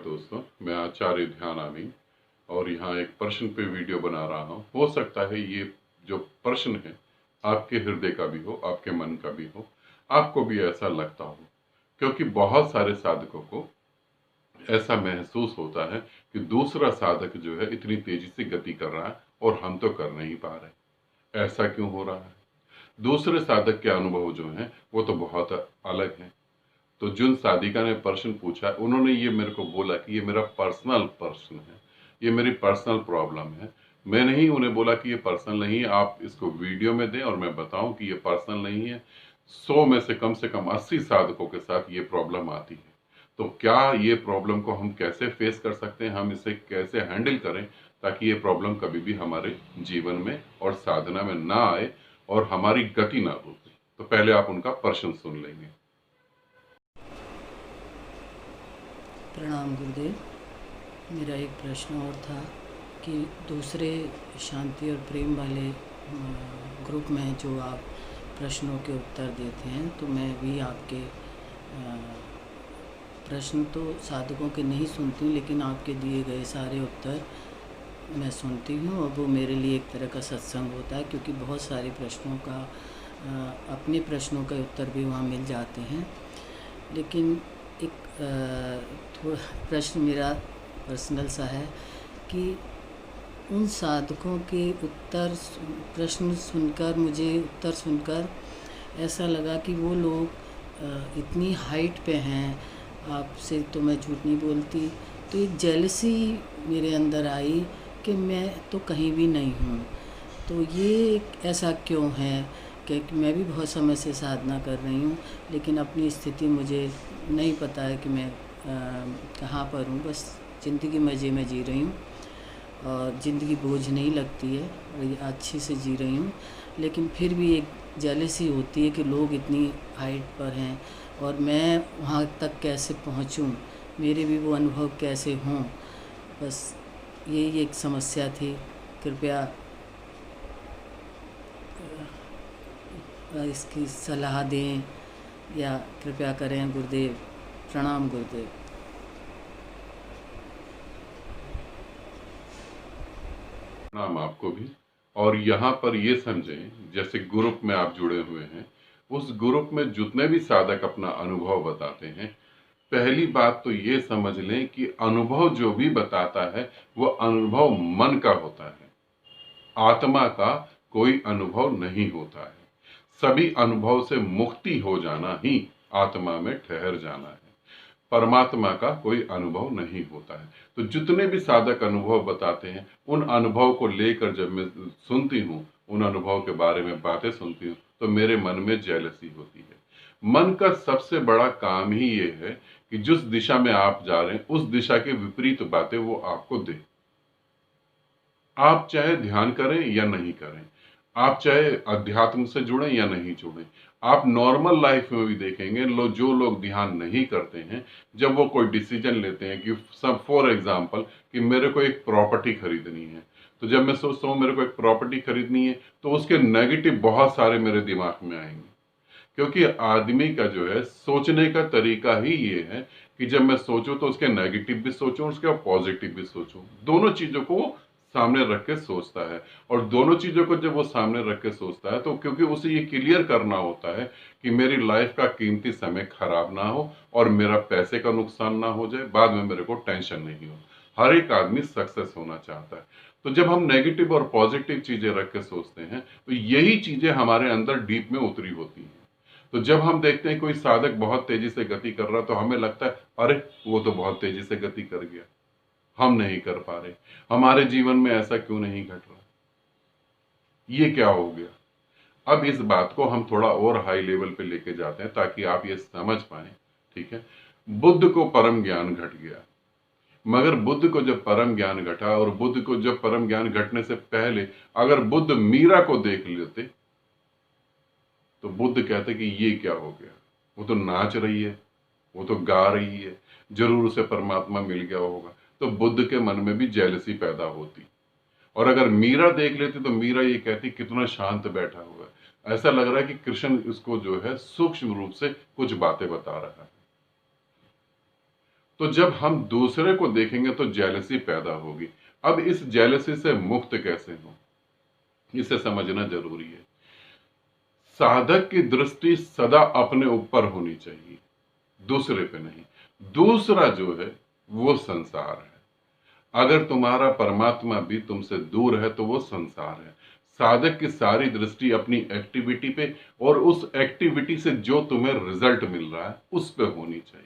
दोस्तों, मैं आचार्य ध्यानामी और यहाँ एक प्रश्न पे वीडियो बना रहा हूँ। हो सकता है ये जो प्रश्न है आपके हृदय का भी हो, आपके मन का भी हो, आपको भी ऐसा लगता हो, क्योंकि बहुत सारे साधकों को ऐसा महसूस होता है कि दूसरा साधक जो है इतनी तेजी से गति कर रहा है और हम तो कर नहीं पा रहे। ऐसा क्यों हो रहा है? दूसरे साधक के अनुभव जो हैं वो तो बहुत अलग हैं। तो जिन साधिका ने प्रश्न पूछा, उन्होंने ये मेरे को बोला कि ये मेरा पर्सनल प्रश्न है, ये मेरी पर्सनल प्रॉब्लम है। मैंने ही उन्हें बोला कि ये पर्सनल नहीं है, आप इसको वीडियो में दें और मैं बताऊं कि ये पर्सनल नहीं है। 100 में से कम 80 साधकों के साथ ये प्रॉब्लम आती है। तो क्या ये प्रॉब्लम को हम कैसे फेस कर सकते हैं, हम इसे कैसे हैंडल करें ताकि ये प्रॉब्लम कभी भी हमारे जीवन में और साधना में ना आए और हमारी गति ना रुके। तो पहले आप उनका प्रश्न सुन लेंगे। प्रणाम गुरुदेव। मेरा एक प्रश्न और था कि दूसरे शांति और प्रेम वाले ग्रुप में जो आप प्रश्नों के उत्तर देते हैं, तो मैं भी आपके प्रश्न तो साधकों के नहीं सुनती हूँ, लेकिन आपके दिए गए सारे उत्तर मैं सुनती हूँ और वो मेरे लिए एक तरह का सत्संग होता है, क्योंकि बहुत सारे प्रश्नों का अपने प्रश्नों का उत्तर भी वहाँ मिल जाते हैं। लेकिन एक थोड़ा प्रश्न मेरा पर्सनल सा है कि उन साधकों के प्रश्न सुनकर, मुझे उत्तर सुनकर ऐसा लगा कि वो लोग इतनी हाइट पे हैं, आपसे तो मैं झूठ नहीं बोलती, तो एक जेलसी मेरे अंदर आई कि मैं तो कहीं भी नहीं हूँ। तो ये ऐसा क्यों है कि मैं भी बहुत समय से साधना कर रही हूँ, लेकिन अपनी स्थिति मुझे नहीं पता है कि मैं कहाँ पर हूँ। बस ज़िंदगी मज़े में जी रही हूँ और ज़िंदगी बोझ नहीं लगती है और अच्छी से जी रही हूँ। लेकिन फिर भी एक जेलसी होती है कि लोग इतनी हाइट पर हैं और मैं वहाँ तक कैसे पहुँचूँ, मेरे भी वो अनुभव कैसे हों। बस यही एक समस्या थी। कृपया इसकी सलाह दें या कृपया करें गुरुदेव। प्रणाम गुरुदेव। नाम आपको भी। और यहाँ पर ये समझें, जैसे ग्रुप में आप जुड़े हुए हैं, उस ग्रुप में जितने भी साधक अपना अनुभव बताते हैं, पहली बात तो ये समझ लें कि अनुभव जो भी बताता है वो अनुभव मन का होता है, आत्मा का कोई अनुभव नहीं होता है। सभी अनुभव से मुक्ति हो जाना ही आत्मा में ठहर जाना है, परमात्मा का कोई अनुभव नहीं होता है। तो जितने भी साधक अनुभव बताते हैं, उन अनुभव को लेकर जब मैं सुनती हूँ, उन अनुभव के बारे में बातें सुनती हूँ, तो मेरे मन में जेलसी होती है। मन का सबसे बड़ा काम ही ये है कि जिस दिशा में आप जा रहे हैं, उस दिशा के विपरीत बातें वो आपको दे। आप चाहे ध्यान करें या नहीं करें, आप चाहे अध्यात्म से जुड़ें या नहीं जुड़ें, आप नॉर्मल लाइफ में भी देखेंगे, जो लोग ध्यान नहीं करते हैं, जब वो कोई डिसीजन लेते हैं कि सब फॉर एग्जाम्पल कि मेरे को एक प्रॉपर्टी खरीदनी है, तो जब मैं सोचता हूँ मेरे को एक प्रॉपर्टी खरीदनी है, तो उसके नेगेटिव बहुत सारे मेरे दिमाग में आएंगे। क्योंकि आदमी का जो है सोचने का तरीका ही ये है कि जब मैं सोचूं तो उसके नेगेटिव भी सोचूं, उसके पॉजिटिव भी सोचूं, दोनों चीजों को वो सामने रख के सोचता है। और दोनों चीजों को जब वो सामने रख के सोचता है, तो क्योंकि उसे ये क्लियर करना होता है कि मेरी लाइफ का कीमती समय खराब ना हो और मेरा पैसे का नुकसान ना हो जाए, बाद में मेरे को टेंशन नहीं हो। हर एक आदमी सक्सेस होना चाहता है। तो जब हम नेगेटिव और पॉजिटिव चीजें रख के सोचते हैं, तो यही चीजें हमारे अंदर डीप में उतरी होती हैं। तो जब हम देखते हैं कोई साधक बहुत तेजी से गति कर रहा, तो हमें लगता है अरे वो तो बहुत तेजी से गति कर गया, हम नहीं कर पा रहे, हमारे जीवन में ऐसा क्यों नहीं घट रहा, ये क्या हो गया। अब इस बात को हम थोड़ा और हाई लेवल पे लेके जाते हैं ताकि आप ये समझ पाए। ठीक है, बुद्ध को परम ज्ञान घट गया, मगर बुद्ध को जब परम ज्ञान घटा और बुद्ध को जब परम ज्ञान घटने से पहले अगर बुद्ध मीरा को देख लेते, तो बुद्ध कहते कि ये क्या हो गया, वो तो नाच रही है, वो तो गा रही है, जरूर उसे परमात्मा मिल गया होगा। तो बुद्ध के मन में भी जेलसी पैदा होती। और अगर मीरा देख लेती तो मीरा ये कहती कितना शांत बैठा हुआ है, ऐसा लग रहा है कि कृष्ण इसको जो है सूक्ष्म रूप से कुछ बातें बता रहा है। तो जब हम दूसरे को देखेंगे तो जेलसी पैदा होगी। अब इस जेलसी से मुक्त कैसे हो, इसे समझना जरूरी है। साधक की दृष्टि सदा अपने ऊपर होनी चाहिए, दूसरे पे नहीं। दूसरा जो है वो संसार है। अगर तुम्हारा परमात्मा भी तुमसे दूर है तो वो संसार है। साधक की सारी दृष्टि अपनी एक्टिविटी पे और उस एक्टिविटी से जो तुम्हें रिजल्ट मिल रहा है उस पे होनी चाहिए।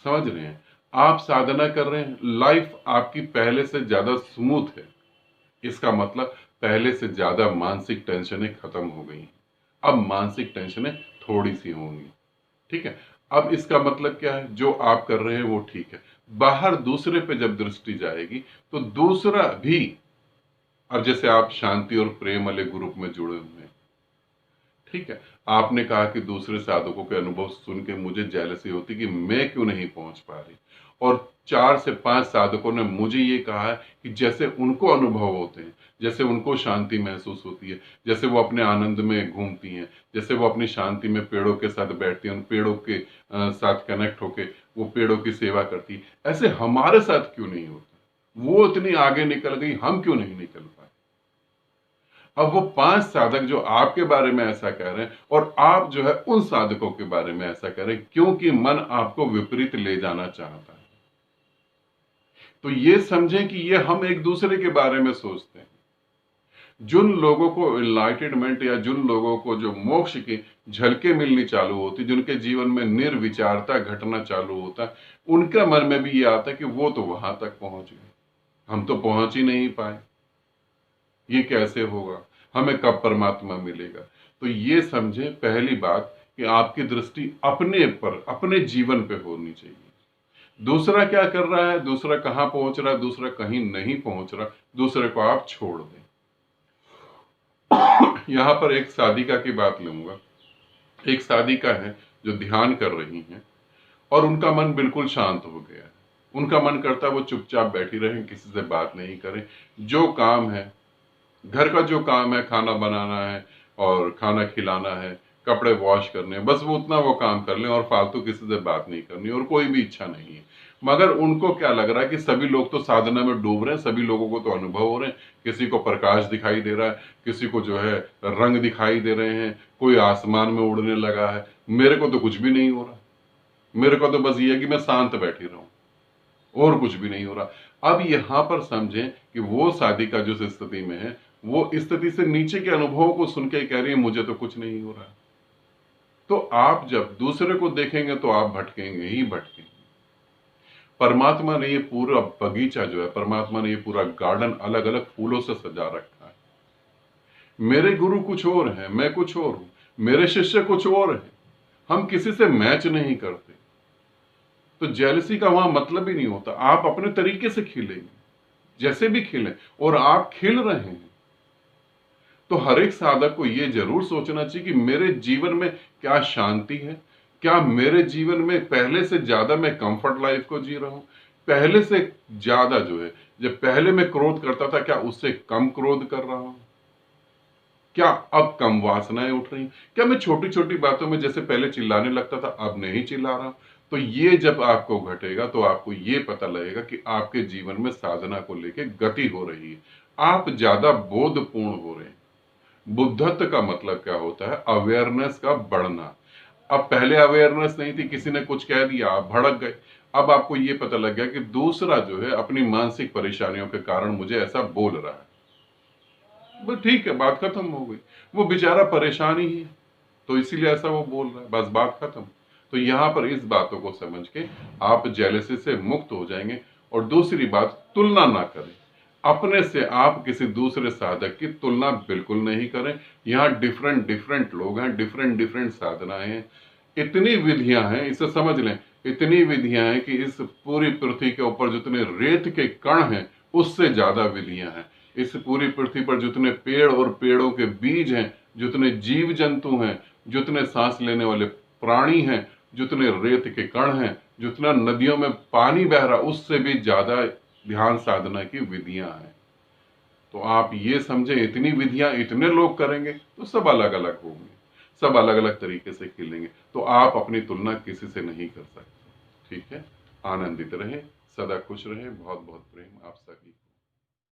समझ रहे हैं? आप साधना कर रहे हैं, लाइफ आपकी पहले से ज्यादा स्मूथ है, इसका मतलब पहले से ज्यादा मानसिक टेंशनें खत्म हो गई। अब मानसिक टेंशनें थोड़ी सी होंगी। ठीक है? अब इसका मतलब क्या है? जो आप कर रहे हैं वो ठीक है। बाहर दूसरे पे जब दृष्टि जाएगी तो दूसरा भी, अब जैसे आप शांति और प्रेम वाले ग्रुप में जुड़े हुए हैं, ठीक है, आपने कहा कि दूसरे साधकों के अनुभव सुन के मुझे जेलसी होती कि मैं क्यों नहीं पहुंच पा रही, और 4 से 5 साधकों ने मुझे ये कहा है कि जैसे उनको अनुभव होते हैं, जैसे उनको शांति महसूस होती है, जैसे वो अपने आनंद में घूमती हैं, जैसे वो अपनी शांति में पेड़ों के साथ बैठती हैं, उन पेड़ों के साथ कनेक्ट होके वो पेड़ों की सेवा करती है, ऐसे हमारे साथ क्यों नहीं होता? वो इतनी आगे निकल गई, हम क्यों नहीं निकल पाए? अब वो 5 साधक जो आपके बारे में ऐसा कह रहे हैं और आप जो है उन साधकों के बारे में ऐसा कह रहे हैं, क्योंकि मन आपको विपरीत ले जाना चाहता है। तो ये समझें कि ये हम एक दूसरे के बारे में सोचते हैं। जिन लोगों को एनलाइटमेंट या जिन लोगों को जो मोक्ष की झलकें मिलनी चालू होती, जिनके जीवन में निर्विचारता घटना चालू होता है, उनका मन में भी ये आता है कि वो तो वहां तक पहुंच गए, हम तो पहुंच ही नहीं पाए, ये कैसे होगा, हमें कब परमात्मा मिलेगा? तो ये समझे पहली बात कि आपकी दृष्टि अपने पर, अपने जीवन पे होनी चाहिए। दूसरा क्या कर रहा है, दूसरा कहां पहुंच रहा है, दूसरा कहीं नहीं पहुंच रहा, दूसरे को आप छोड़ दें। यहां पर एक साधिका की बात लूंगा। एक साधिका है जो ध्यान कर रही हैं और उनका मन बिल्कुल शांत हो गया है। उनका मन करता है वो चुपचाप बैठी रहें, किसी से बात नहीं करें। जो काम है, घर का जो काम है, खाना बनाना है और खाना खिलाना है, कपड़े वॉश करने हैं, बस वो उतना वो काम कर लें और फालतू किसी से बात नहीं करनी, और कोई भी इच्छा नहीं है। मगर उनको क्या लग रहा है कि सभी लोग तो साधना में डूब रहे हैं, सभी लोगों को तो अनुभव हो रहे हैं, किसी को प्रकाश दिखाई दे रहा है, किसी को जो है रंग दिखाई दे रहे हैं, कोई आसमान में उड़ने लगा है, मेरे को तो कुछ भी नहीं हो रहा, मेरे को तो बस ये है कि मैं शांत बैठी रहूं और कुछ भी नहीं हो रहा। अब यहां पर समझें कि वो साधिका जिस स्थिति में है, वो स्थिति से नीचे के अनुभवों को सुन के कह रही है मुझे तो कुछ नहीं हो रहा। तो आप जब दूसरे को देखेंगे तो आप भटकेंगे ही भटकेंगे। परमात्मा ने ये पूरा बगीचा जो है, परमात्मा ने ये पूरा गार्डन अलग अलग फूलों से सजा रखा है। मेरे गुरु कुछ और हैं, मैं कुछ और हूं, मेरे शिष्य कुछ और हैं, हम किसी से मैच नहीं करते। तो जेलसी का वहां मतलब ही नहीं होता। आप अपने तरीके से खिलेंगे, जैसे भी खिलें, और आप खिल रहे हैं। तो हर एक साधक को यह जरूर सोचना चाहिए कि मेरे जीवन में क्या शांति है, क्या मेरे जीवन में पहले से ज्यादा मैं कंफर्ट लाइफ को जी रहा हूं, पहले से ज्यादा जो है, जब पहले मैं क्रोध करता था क्या उससे कम क्रोध कर रहा हूं, क्या अब कम वासनाएं उठ रही, क्या मैं छोटी छोटी बातों में जैसे पहले चिल्लाने लगता था अब नहीं चिल्ला रहा। तो ये जब आपको घटेगा तो आपको ये पता लगेगा कि आपके जीवन में साधना को लेकर गति हो रही है, आप ज्यादा बोधपूर्ण हो रहे हैं। बुद्धत्व का मतलब क्या होता है? अवेयरनेस का बढ़ना। अब पहले अवेयरनेस नहीं थी, किसी ने कुछ कह दिया आप भड़क गए। अब आपको ये पता लग गया कि दूसरा जो है अपनी मानसिक परेशानियों के कारण मुझे ऐसा बोल रहा है, बस ठीक है, बात खत्म हो गई। वो बेचारा परेशान ही है तो इसीलिए ऐसा वो बोल रहा है, बस बात खत्म। तो यहां पर इस बातों को समझ के आप जेलसी से मुक्त हो जाएंगे। और दूसरी बात, तुलना ना करें अपने से। आप किसी दूसरे साधक की तुलना बिल्कुल नहीं करें। यहाँ डिफरेंट डिफरेंट लोग हैं, डिफरेंट डिफरेंट साधनाएं हैं, इतनी विधियां हैं, इसे समझ लें। इतनी विधियां हैं कि इस पूरी पृथ्वी के ऊपर जितने रेत के कण हैं उससे ज्यादा विधियां हैं। इस पूरी पृथ्वी पर जितने पेड़ और पेड़ों के बीज हैं, जितने जीव जंतु हैं, जितने सांस लेने वाले प्राणी हैं, जितने रेत के कण हैं, जितना नदियों में पानी बह रहा, उससे भी ज्यादा ध्यान साधना की विधियां हैं। तो आप ये समझें, इतनी विधियां इतने लोग करेंगे तो सब अलग अलग होंगे, सब अलग अलग तरीके से खिलेंगे। तो आप अपनी तुलना किसी से नहीं कर सकते। ठीक है, आनंदित रहे, सदा खुश रहे, बहुत बहुत प्रेम आप